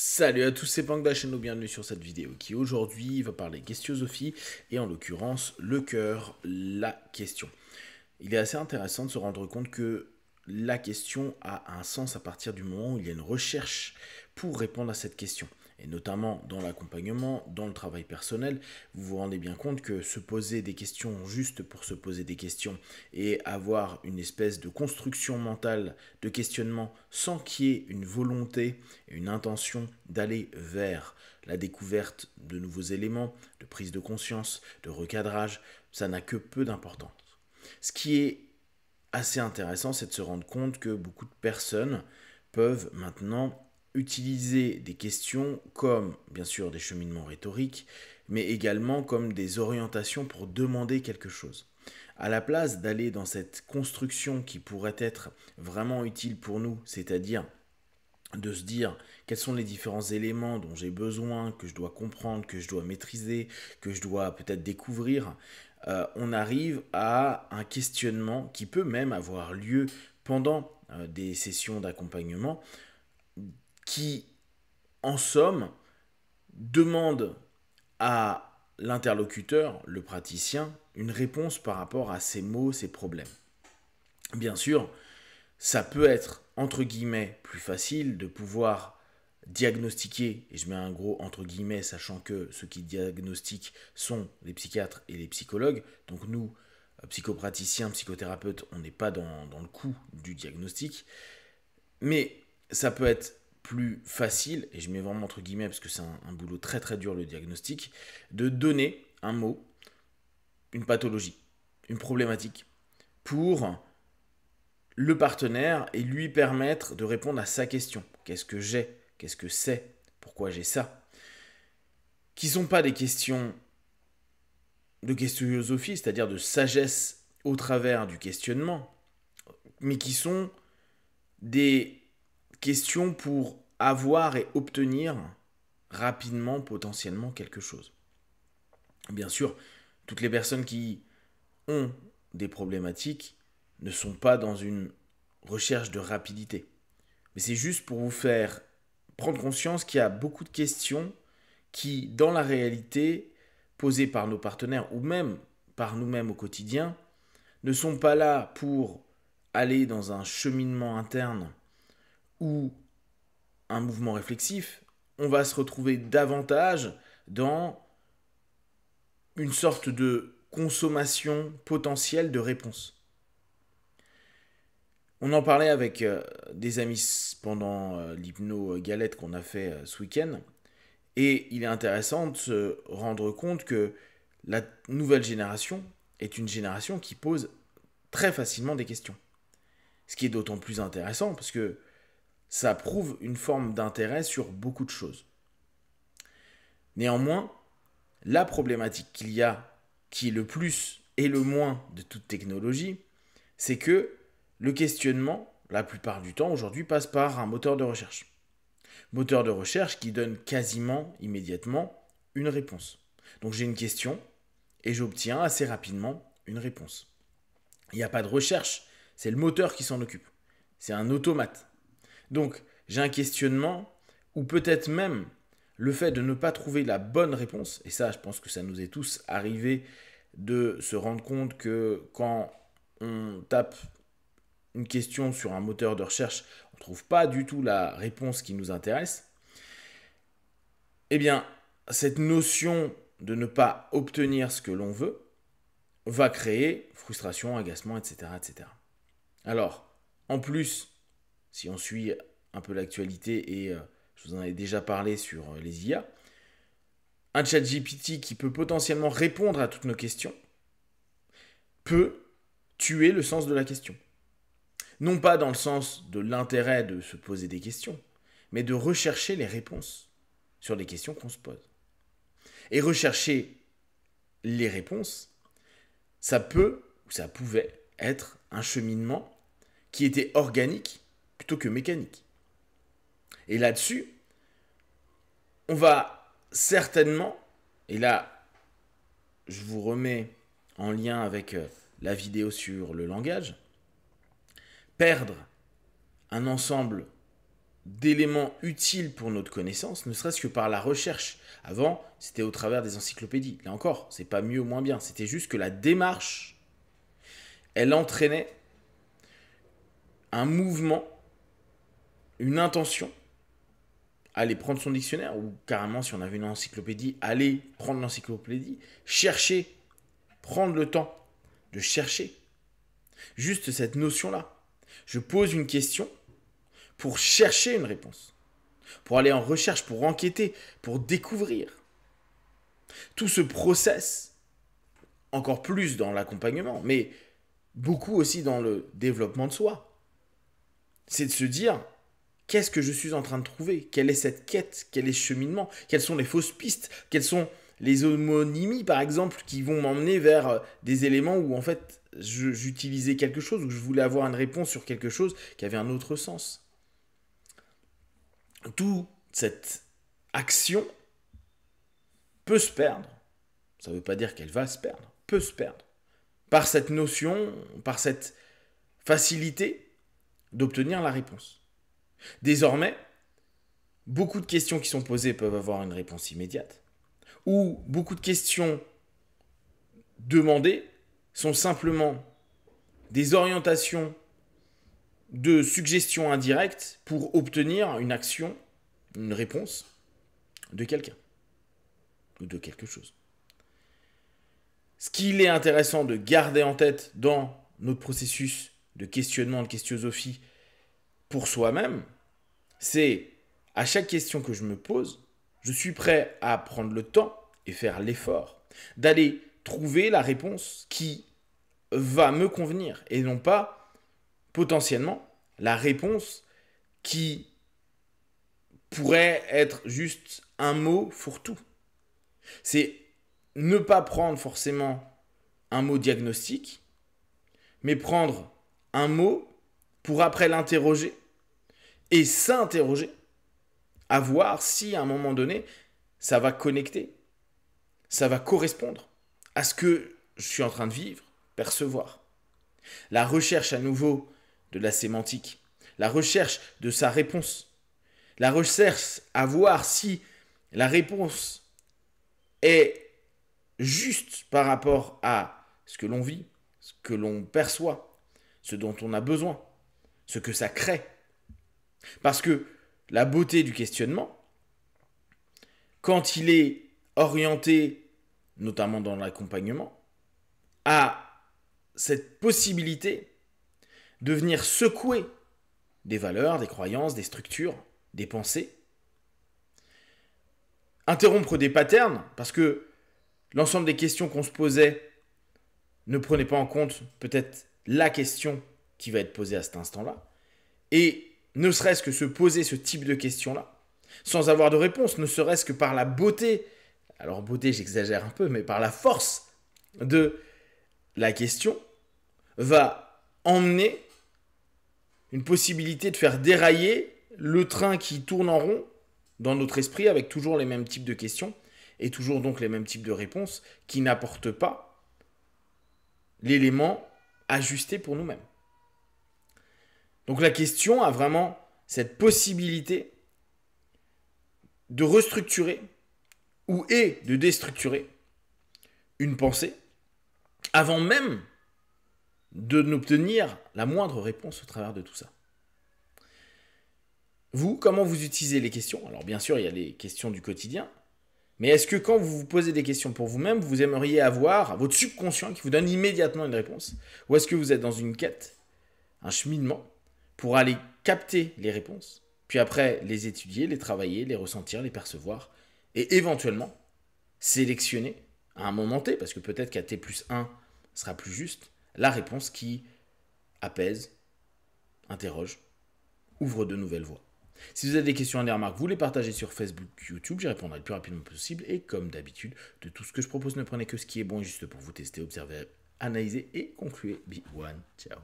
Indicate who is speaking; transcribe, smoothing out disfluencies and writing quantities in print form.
Speaker 1: Salut à tous, c'est Pangdash et bienvenue sur cette vidéo qui aujourd'hui va parler questiosophie et en l'occurrence le cœur, la question. Il est assez intéressant de se rendre compte que la question a un sens à partir du moment où il y a une recherche pour répondre à cette question. Et notamment dans l'accompagnement, dans le travail personnel, vous vous rendez bien compte que se poser des questions juste pour se poser des questions et avoir une espèce de construction mentale de questionnement sans qu'il y ait une volonté et une intention d'aller vers la découverte de nouveaux éléments, de prise de conscience, de recadrage, ça n'a que peu d'importance. Ce qui est assez intéressant, c'est de se rendre compte que beaucoup de personnes peuvent maintenant utiliser des questions comme, bien sûr, des cheminements rhétoriques, mais également comme des orientations pour demander quelque chose. À la place d'aller dans cette construction qui pourrait être vraiment utile pour nous, c'est-à-dire de se dire quels sont les différents éléments dont j'ai besoin, que je dois comprendre, que je dois maîtriser, que je dois peut-être découvrir, on arrive à un questionnement qui peut même avoir lieu pendant des sessions d'accompagnement qui, en somme, demande à l'interlocuteur, le praticien, une réponse par rapport à ses mots, ses problèmes. Bien sûr, ça peut être, entre guillemets, plus facile de pouvoir diagnostiquer, et je mets un gros entre guillemets, sachant que ceux qui diagnostiquent sont les psychiatres et les psychologues. Donc nous, psychopraticiens, psychothérapeutes, on n'est pas dans le coup du diagnostic. Mais ça peut être plus facile, et je mets vraiment entre guillemets parce que c'est un boulot très très dur le diagnostic, de donner un mot, une pathologie, une problématique, pour le partenaire et lui permettre de répondre à sa question. Qu'est-ce que j'ai? Qu'est-ce que c'est? Pourquoi j'ai ça? Qui ne sont pas des questions de questiosophie, c'est-à-dire de sagesse au travers du questionnement, mais qui sont des questions pour avoir et obtenir rapidement, potentiellement, quelque chose. Bien sûr, toutes les personnes qui ont des problématiques ne sont pas dans une recherche de rapidité. Mais c'est juste pour vous faire prendre conscience qu'il y a beaucoup de questions qui, dans la réalité, posées par nos partenaires ou même par nous-mêmes au quotidien, ne sont pas là pour aller dans un cheminement interne ou un mouvement réflexif. On va se retrouver davantage dans une sorte de consommation potentielle de réponses. On en parlait avec des amis pendant l'hypno-galette qu'on a fait ce week-end. Et il est intéressant de se rendre compte que la nouvelle génération est une génération qui pose très facilement des questions. Ce qui est d'autant plus intéressant parce que ça prouve une forme d'intérêt sur beaucoup de choses. Néanmoins, la problématique qu'il y a, qui est le plus et le moins de toute technologie, c'est que le questionnement, la plupart du temps aujourd'hui, passe par un moteur de recherche. Moteur de recherche qui donne quasiment immédiatement une réponse. Donc j'ai une question et j'obtiens assez rapidement une réponse. Il n'y a pas de recherche, c'est le moteur qui s'en occupe. C'est un automate. Donc j'ai un questionnement ou peut-être même le fait de ne pas trouver la bonne réponse, et ça je pense que ça nous est tous arrivé de se rendre compte que quand on tape une question sur un moteur de recherche, on ne trouve pas du tout la réponse qui nous intéresse, eh bien, cette notion de ne pas obtenir ce que l'on veut va créer frustration, agacement, etc., etc. Alors, en plus, si on suit un peu l'actualité, et je vous en avais déjà parlé sur les IA, un chat GPT qui peut potentiellement répondre à toutes nos questions peut tuer le sens de la question. Non pas dans le sens de l'intérêt de se poser des questions, mais de rechercher les réponses sur les questions qu'on se pose. Et rechercher les réponses, ça peut, ou ça pouvait être un cheminement qui était organique plutôt que mécanique. Et là-dessus, on va certainement, et là, je vous remets en lien avec la vidéo sur le langage, perdre un ensemble d'éléments utiles pour notre connaissance, ne serait-ce que par la recherche. Avant, c'était au travers des encyclopédies. Là encore, c'est pas mieux ou moins bien. C'était juste que la démarche, elle entraînait un mouvement, une intention, aller prendre son dictionnaire, ou carrément, si on avait une encyclopédie, aller prendre l'encyclopédie, chercher, prendre le temps de chercher. Juste cette notion-là. Je pose une question pour chercher une réponse, pour aller en recherche, pour enquêter, pour découvrir. Tout ce process, encore plus dans l'accompagnement, mais beaucoup aussi dans le développement de soi, c'est de se dire, qu'est-ce que je suis en train de trouver? Quelle est cette quête? Quel est ce cheminement? Quelles sont les fausses pistes? Quelles sont les homonymies, par exemple, qui vont m'emmener vers des éléments où, en fait, j'utilisais quelque chose, où je voulais avoir une réponse sur quelque chose qui avait un autre sens. Toute cette action peut se perdre. Ça ne veut pas dire qu'elle va se perdre. Peut se perdre. Par cette notion, par cette facilité d'obtenir la réponse. Désormais, beaucoup de questions qui sont posées peuvent avoir une réponse immédiate. Ou beaucoup de questions demandées sont simplement des orientations de suggestions indirectes pour obtenir une action, une réponse de quelqu'un ou de quelque chose. Ce qu'il est intéressant de garder en tête dans notre processus de questionnement, de questiosophie pour soi-même, c'est à chaque question que je me pose, je suis prêt à prendre le temps et faire l'effort d'aller trouver la réponse qui va me convenir et non pas potentiellement la réponse qui pourrait être juste un mot fourre-tout. C'est ne pas prendre forcément un mot diagnostic, mais prendre un mot pour après l'interroger et s'interroger à voir si à un moment donné, ça va connecter, ça va correspondre à ce que je suis en train de vivre, percevoir. La recherche à nouveau de la sémantique, la recherche de sa réponse, la recherche à voir si la réponse est juste par rapport à ce que l'on vit, ce que l'on perçoit, ce dont on a besoin, ce que ça crée. Parce que la beauté du questionnement, quand il est orienté, notamment dans l'accompagnement, a cette possibilité de venir secouer des valeurs, des croyances, des structures, des pensées, interrompre des patterns, parce que l'ensemble des questions qu'on se posait ne prenaient pas en compte peut-être la question qui va être posée à cet instant-là, et ne serait-ce que se poser ce type de questions-là, sans avoir de réponse, ne serait-ce que par la beauté, alors beauté j'exagère un peu, mais par la force de la question, va emmener une possibilité de faire dérailler le train qui tourne en rond dans notre esprit avec toujours les mêmes types de questions et toujours donc les mêmes types de réponses qui n'apportent pas l'élément ajusté pour nous-mêmes. Donc la question a vraiment cette possibilité de restructurer ou de déstructurer une pensée avant même de n'obtenir la moindre réponse au travers de tout ça. Vous, comment vous utilisez les questions? Alors bien sûr, il y a les questions du quotidien, mais est-ce que quand vous vous posez des questions pour vous-même, vous aimeriez avoir votre subconscient qui vous donne immédiatement une réponse? Ou est-ce que vous êtes dans une quête, un cheminement, pour aller capter les réponses, puis après les étudier, les travailler, les ressentir, les percevoir, et éventuellement sélectionner à un moment T, parce que peut-être qu'à T+1 sera plus juste, la réponse qui apaise, interroge, ouvre de nouvelles voies. Si vous avez des questions et des remarques, vous les partagez sur Facebook, YouTube, j'y répondrai le plus rapidement possible. Et comme d'habitude, de tout ce que je propose, ne prenez que ce qui est bon et juste pour vous tester, observer, analyser et conclure. Be one. Ciao.